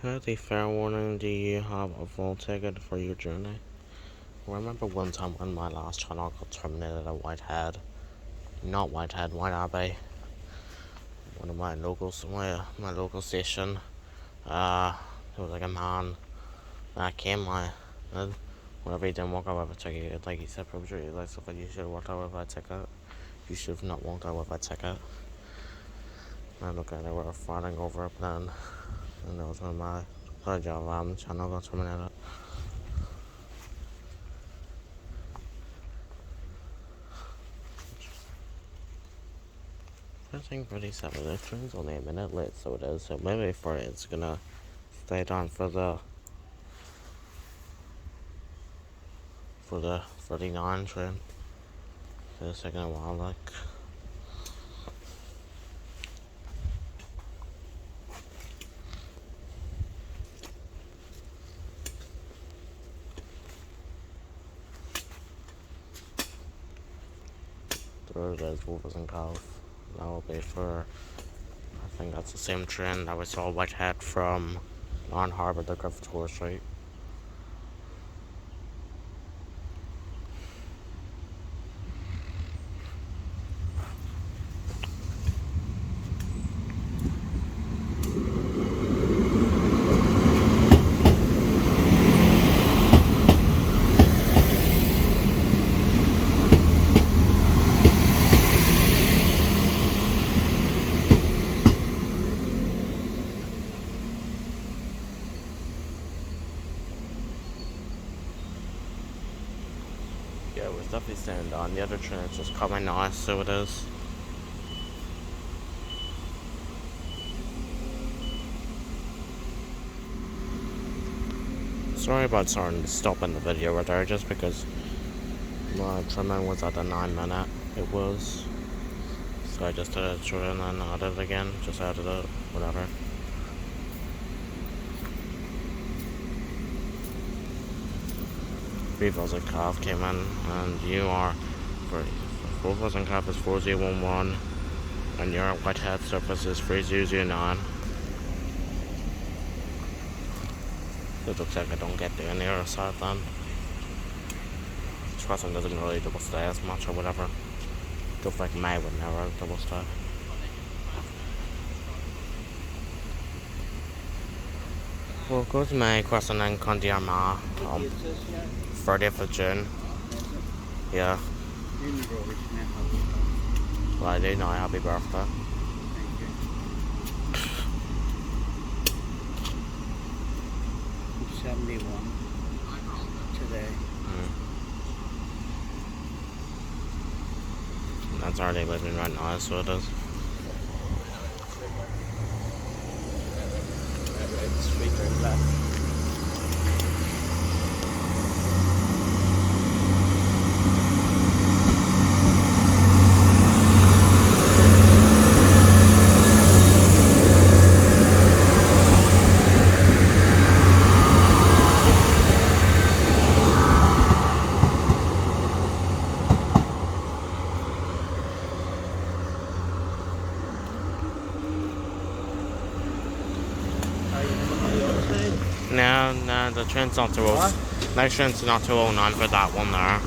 As a fair warning, do you have a full ticket for your journey? I remember one time when my last channel got terminated at Whitehead. Not Whitehead, Newtownabbey. One of my locals, my local station. There was like a man that came whenever he didn't walk out with a ticket, like he said, probably like stuff like you should have walked out with a ticket. You should have not walked out with a ticket. And look at it, they were fighting over it then. And that was when my channel got terminated. I think 37, the train's only a minute late, so it is. So maybe for it, it's gonna stay down for the 39 train. It's taking a while, like. There it is, Wolvers and Cove. That will be for, I think that's the same train that we saw Whitehead from Long Harbour to Griffith Square Street. Yeah, we're definitely staying down. The other train is just coming now, so it is. Sorry about stopping the video right there, just because my trimming was at a 9-minute. It was. So I just did it short and then added it again. Just added it, whatever. Wolvers and Cove came in, and you are for Wolvers and Cove is 4011, and your Whitehead surface is 3009. It looks like I don't get the nearer side then. This crossing doesn't really double stay as much or whatever. Looks like May would never double stay. Well, goes May crossing in County Armagh 30th of June. Yeah. Well, I do now. Happy birthday. I'm 71 today. That's already living right now, so it is. Straight left. No, the train's not too old. Next train's not 209 for that one there.